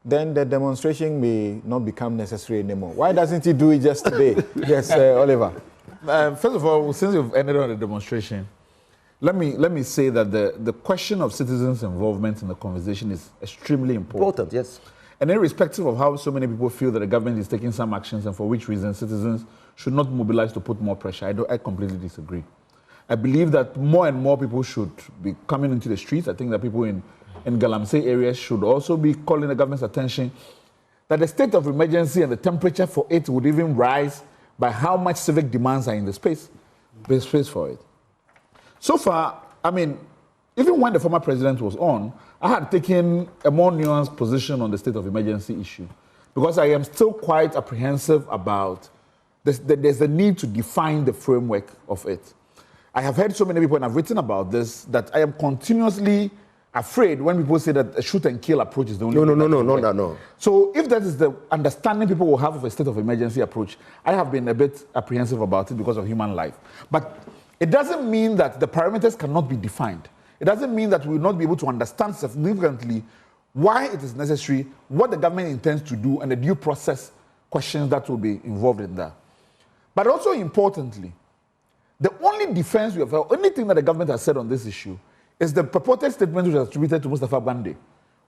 then the demonstration may not become necessary anymore. Why doesn't he do it just today? Yes, Oliver. First of all, since you've ended on the demonstration, let me say that the question of citizens' involvement in the conversation is extremely important. Yes. And irrespective of how so many people feel that the government is taking some actions and for which reason citizens should not mobilize to put more pressure, I completely disagree. I believe that more and more people should be coming into the streets. I think that people in galamsey areas should also be calling the government's attention that the state of emergency and the temperature for it would even rise by how much civic demands are in the space for it. So far, I mean, even when the former president was on, I had taken a more nuanced position on the state of emergency issue because I am still quite apprehensive about there's a need to define the framework of it. I have heard so many people, and I've written about this, that I am continuously afraid when people say that a shoot and kill approach is the only No. So if that is the understanding people will have of a state of emergency approach, I have been a bit apprehensive about it because of human life. But it doesn't mean that the parameters cannot be defined. It doesn't mean that we will not be able to understand significantly why it is necessary, what the government intends to do, and the due process questions that will be involved in that. But also importantly, the only defense we have, or anything that the government has said on this issue is the purported statement which was attributed to Mustafa Bande,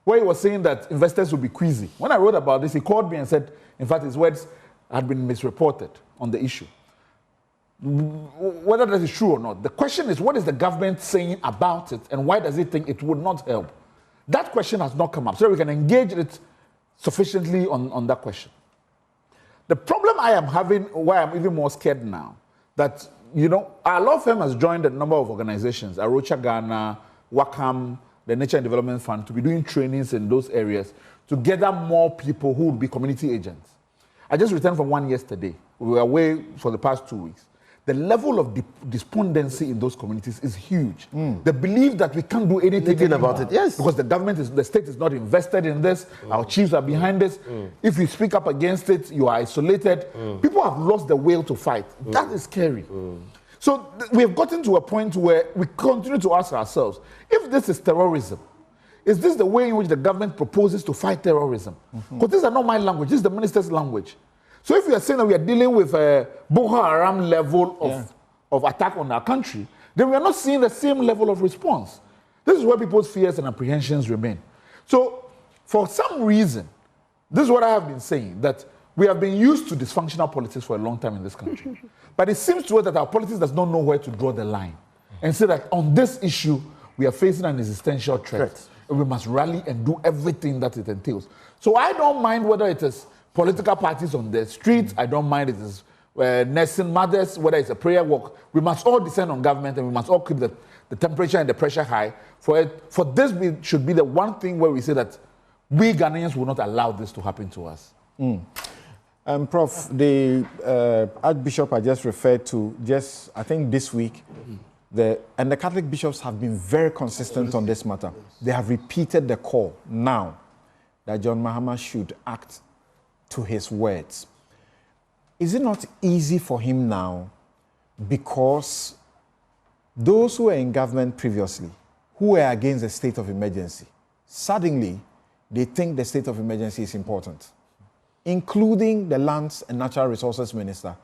where he was saying that investors will be queasy. When I wrote about this, he called me and said, in fact, his words had been misreported on the issue. Whether that is true or not, the question is, what is the government saying about it, and why does it think it would not help? That question has not come up, so we can engage it sufficiently on that question. The problem I am having, why I'm even more scared now, that, you know, our law firm has joined a number of organizations, Arocha Ghana, Wakam, the Nature and Development Fund, to be doing trainings in those areas to gather more people who would be community agents. I just returned from one yesterday. We were away for the past 2 weeks. The level of despondency in those communities is huge. The belief that we can't do anything about it, yes. Because the state is not invested in this, our chiefs are behind this. If you speak up against it, you are isolated. People have lost the will to fight. That is scary. So we have gotten to a point where we continue to ask ourselves, if this is terrorism, is this the way in which the government proposes to fight terrorism? Because these are not my language, this is the minister's language. So if you are saying that we are dealing with a Boko Haram level of attack on our country, then we are not seeing the same level of response. This is where people's fears and apprehensions remain. So for some reason, this is what I have been saying, that we have been used to dysfunctional politics for a long time in this country. But it seems to us that our politics does not know where to draw the line and say that on this issue, we are facing an existential threat. And we must rally and do everything that it entails. So I don't mind whether it is political parties on the streets, I don't mind it is nursing mothers, whether it's a prayer walk. We must all descend on government and we must all keep the temperature and the pressure high. For this should be the one thing where we say that we Ghanaians will not allow this to happen to us. Prof, the Archbishop I just referred to, I think this week, and the Catholic bishops have been very consistent on this matter. They have repeated the call now that John Mahama should act to his words. Is it not easy for him now because those who were in government previously, who were against the state of emergency, suddenly they think the state of emergency is important, including the Lands and Natural Resources Minister,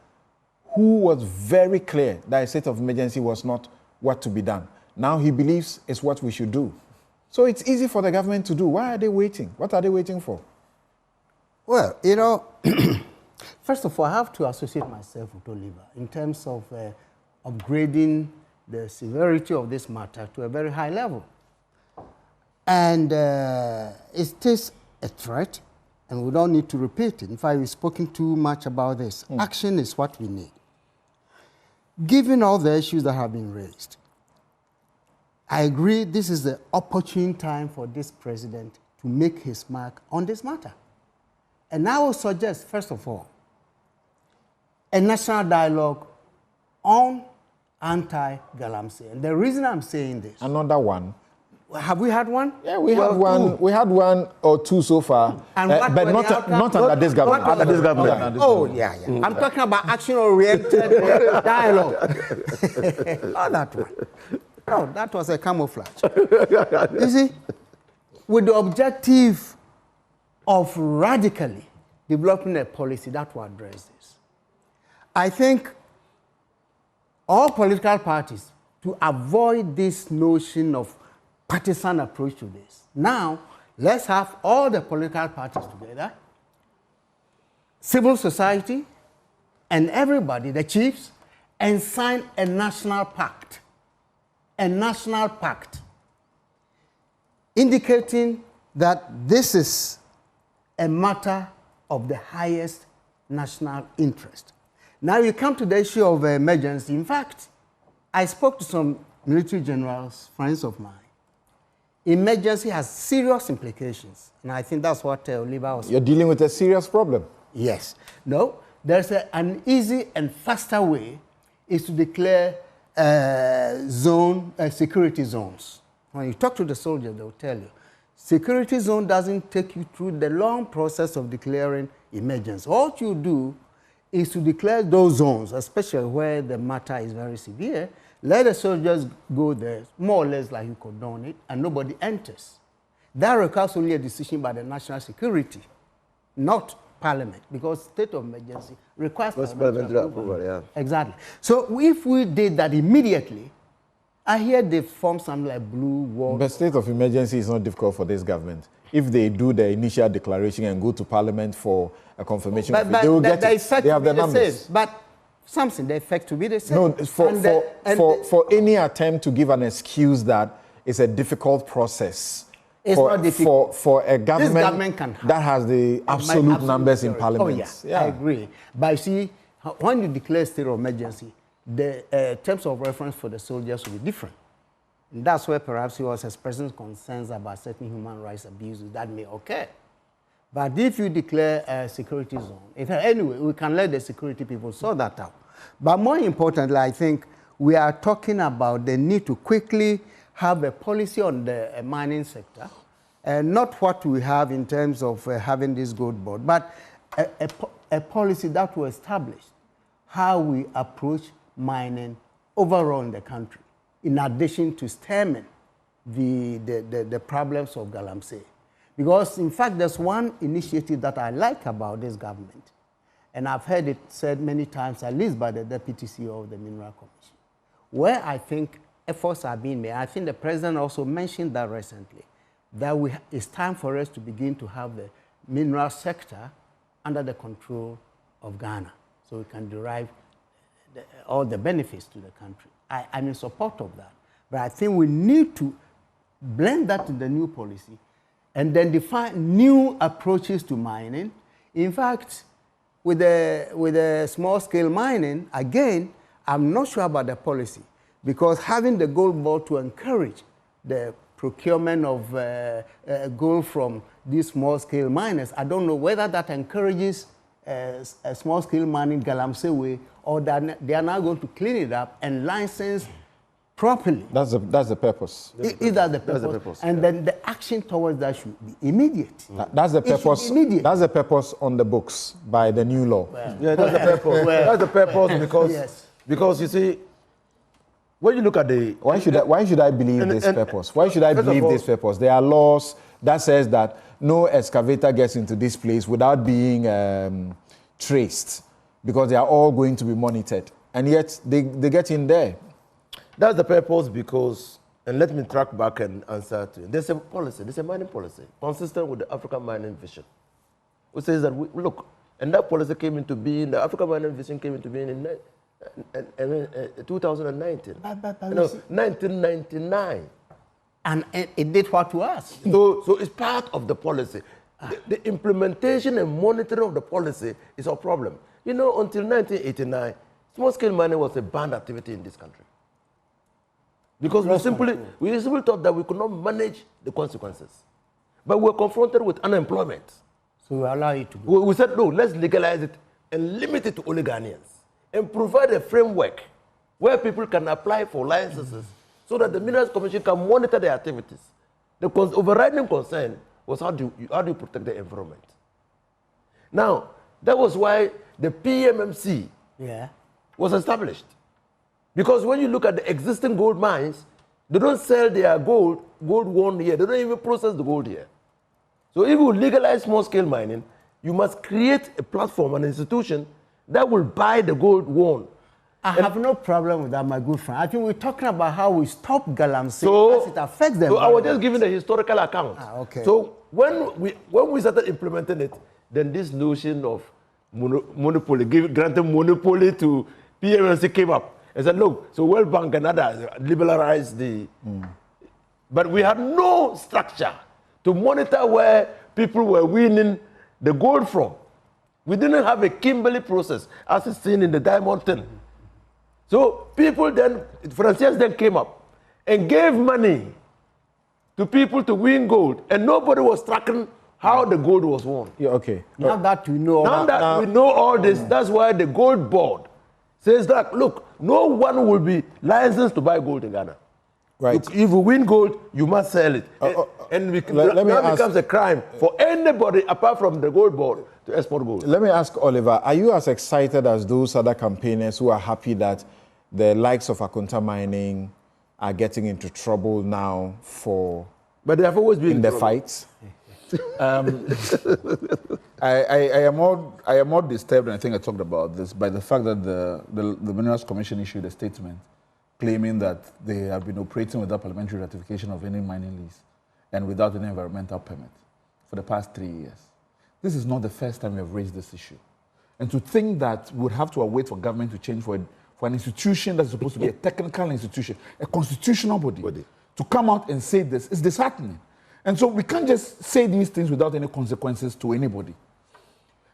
who was very clear that a state of emergency was not what to be done. Now he believes it's what we should do. So it's easy for the government to do. Why are they waiting? What are they waiting for? Well, you know, first of all, I have to associate myself with Oliver in terms of upgrading the severity of this matter to a very high level. And it is a threat, and we don't need to repeat it. In fact, we've spoken too much about this. Action is what we need. Given all the issues that have been raised, I agree this is the opportune time for this president to make his mark on this matter. And I will suggest, first of all, a national dialogue on anti-galamsey. And the reason I'm saying this... Another one. Have we had one? Yeah, we had one. We had one or two so far, and but not under this government. Under this government. Oh, yeah. I'm talking about action-oriented dialogue. Not that one. No, that was a camouflage. You see, with the objective of radically developing a policy that will address this. I think all political parties, to avoid this notion of partisan approach to this, now let's have all the political parties together, civil society, and everybody, the chiefs, and sign a national pact indicating that this is a matter of the highest national interest. Now you come to the issue of emergency. In fact, I spoke to some military generals, friends of mine. Emergency has serious implications, and I think that's what Oliver was saying. You're dealing with a serious problem. Yes. No, there's an easy and faster way is to declare security zones. When you talk to the soldiers, they'll tell you, security zone doesn't take you through the long process of declaring emergency. All you do is to declare those zones, especially where the matter is very severe. Let the soldiers go there, more or less like you condone it, and nobody enters. That requires only a decision by the national security, not Parliament, because state of emergency requires parliamentary approval. Yeah. Exactly. So if we did that immediately, I hear they form something like Blue Wall. But state of emergency is not difficult for this government. If they do the initial declaration and go to Parliament for a confirmation, they will get it. They have the numbers. But something, the effect to be the same. No, for any attempt to give an excuse that it's a difficult process. It's not difficult. For a government that has the absolute numbers in Parliament. Oh, yeah, I agree. But you see, when you declare state of emergency, the terms of reference for the soldiers will be different. And that's where perhaps he was expressing concerns about certain human rights abuses that may occur. But if you declare a security zone, anyway, we can let the security people sort that out. But more importantly, I think we are talking about the need to quickly have a policy on the mining sector, not what we have in terms of having this gold board, but a policy that will establish how we approach mining overall in the country, in addition to stemming the problems of galamsey. Because, in fact, there's one initiative that I like about this government, and I've heard it said many times, at least by the Deputy CEO of the Mineral Commission, where I think efforts are being made. I think the President also mentioned that recently, that it's time for us to begin to have the mineral sector under the control of Ghana, so we can derive all the benefits to the country. I'm in support of that. But I think we need to blend that in the new policy and then define new approaches to mining. In fact, with the small-scale mining, again, I'm not sure about the policy, because having the gold board to encourage the procurement of gold from these small-scale miners, I don't know whether that encourages a small-scale mining galamsey way, or that they are now going to clean it up and license properly. That's the purpose. Is that the purpose? That's the purpose. And then the action towards that should be immediate. That's the purpose. That's the purpose on the books by the new law. Well, yeah, that's the purpose. That's the purpose because yes. Because you see, when you look at the why should I believe this purpose? Why should I believe this purpose? There are laws that says that no excavator gets into this place without being traced, because they are all going to be monitored, and yet they get in there. That's the purpose, because, and let me track back and answer to you. There's a policy, there's a mining policy consistent with the African mining vision, which says that look, and that policy came into being, the African mining vision came into being in 2019. 1999. And it did what to us? So it's part of the policy. The implementation and monitoring of the policy is our problem. You know, until 1989, small-scale mining was a banned activity in this country. Because we simply thought that we could not manage the consequences. But we were confronted with unemployment. So we allow it to go. We said, no, let's legalize it and limit it to only Ghanaians. And provide a framework where people can apply for licenses so that the Minerals Commission can monitor their activities. The overriding concern was how do you protect the environment? Now, that was why the PMMC was established. Because when you look at the existing gold mines, they don't sell their gold won here. They don't even process the gold here. So if you legalize small-scale mining, you must create a platform, an institution that will buy the gold won. I have no problem with that, my good friend. I think we're talking about how we stop galamsey as it affects them. So I was just giving the historical account. Okay. So when we started implementing it, then this notion of monopoly, granting monopoly to PMNC came up. I said, look, so World Bank and others liberalized the... But we had no structure to monitor where people were winning the gold from. We didn't have a Kimberley process, as is seen in the diamond thing. So people then, financiers then came up and gave money to people to win gold, and nobody was tracking how the gold was won. Yeah, okay. Now that we know, We know all this, that's why the gold board says that, look, no one will be licensed to buy gold in Ghana. Right. Look, if you win gold, you must sell it. And now becomes a crime for anybody apart from the gold board to export gold. Let me ask Oliver, are you as excited as those other campaigners who are happy that the likes of Akunta Mining are getting into trouble now for... But they have always been in the fights? I am more disturbed, and I think I talked about this, by the fact that the Minerals Commission issued a statement claiming that they have been operating without parliamentary ratification of any mining lease and without any environmental permit for the past 3 years. This is not the first time we have raised this issue. And to think that we would have to wait for government to change for an institution that's supposed to be a technical institution, a constitutional body, to come out and say this is disheartening. And so we can't just say these things without any consequences to anybody.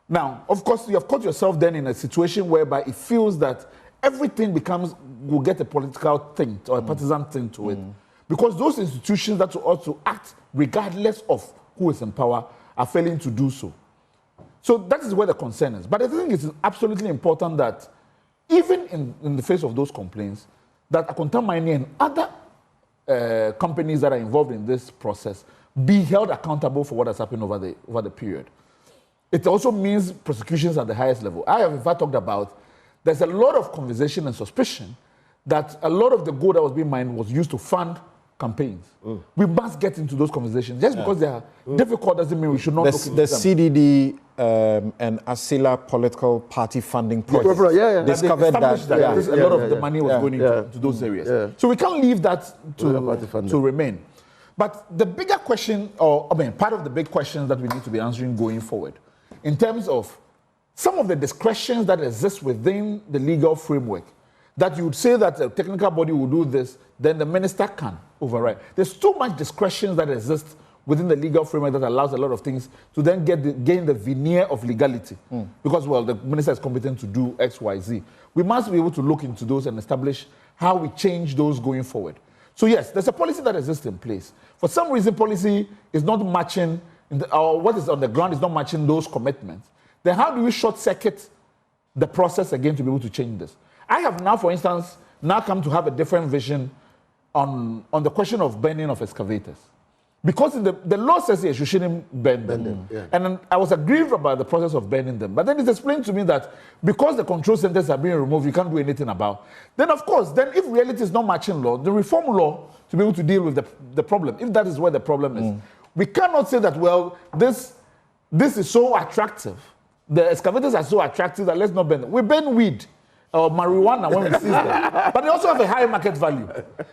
Now, of course, you have caught yourself then in a situation whereby it feels that everything will get a political thing or a partisan thing to it. Because those institutions that ought to act regardless of who is in power are failing to do so. So that is where the concern is. But I think it's absolutely important that even in the face of those complaints, that Akunta Mining and other companies that are involved in this process be held accountable for what has happened over the period. It also means prosecutions at the highest level. I have in fact talked about there's a lot of conversation and suspicion that a lot of the gold that was being mined was used to fund campaigns. We must get into those conversations. Just because they are difficult doesn't mean we should not look into them. The CDD and ASILA political party funding project discovered that a lot of the money was going into those areas. So we can't leave that to remain. But the bigger question, part of the big questions that we need to be answering going forward, in terms of some of the discretions that exist within the legal framework, that you would say that a technical body will do this, then the minister can override. There's too much discretion that exists within the legal framework that allows a lot of things to then gain the veneer of legality. Because, well, the minister is competent to do X, Y, Z. We must be able to look into those and establish how we change those going forward. So yes, there's a policy that exists in place. For some reason, policy is not matching, or what is on the ground is not matching those commitments. Then how do we short-circuit the process again to be able to change this? I have now, for instance, come to have a different vision on the question of burning of excavators. Because the law says yes, you shouldn't burn them. And I was aggrieved about the process of burning them. But then it's explained to me that because the control centers are being removed, you can't do anything about. Then, of course, if reality is not matching law, the reform law to be able to deal with the problem, if that is where the problem is. We cannot say that, well, this is so attractive. The excavators are so attractive that let's not burn them. We burn weed or marijuana when we seize them. But they also have a high market value.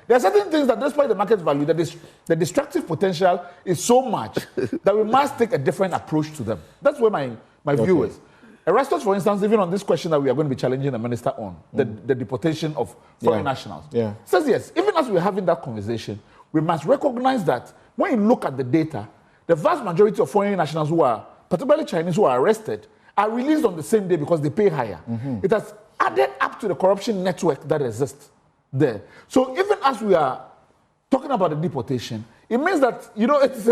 There are certain things that despite the market value, the destructive potential is so much that we must take a different approach to them. That's where my view is. Erastus, for instance, even on this question that we are going to be challenging the minister on, the deportation of foreign nationals, says yes, even as we're having that conversation, we must recognize that when you look at the data, the vast majority of foreign nationals who are, particularly Chinese, who are arrested, are released on the same day because they pay higher. It has added up to the corruption network that exists there. So even as we are talking about the deportation, it means that, it's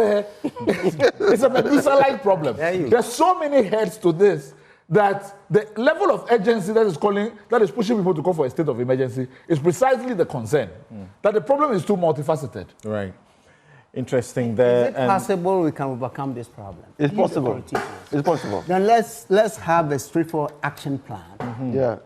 a Methuselah-like problem. There's so many heads to this that the level of urgency that is pushing people to call for a state of emergency is precisely the concern. That the problem is too multifaceted. Right. Interesting. Is it possible we can overcome this problem? It's possible. It's possible. Then let's have a straightforward action plan. Yeah.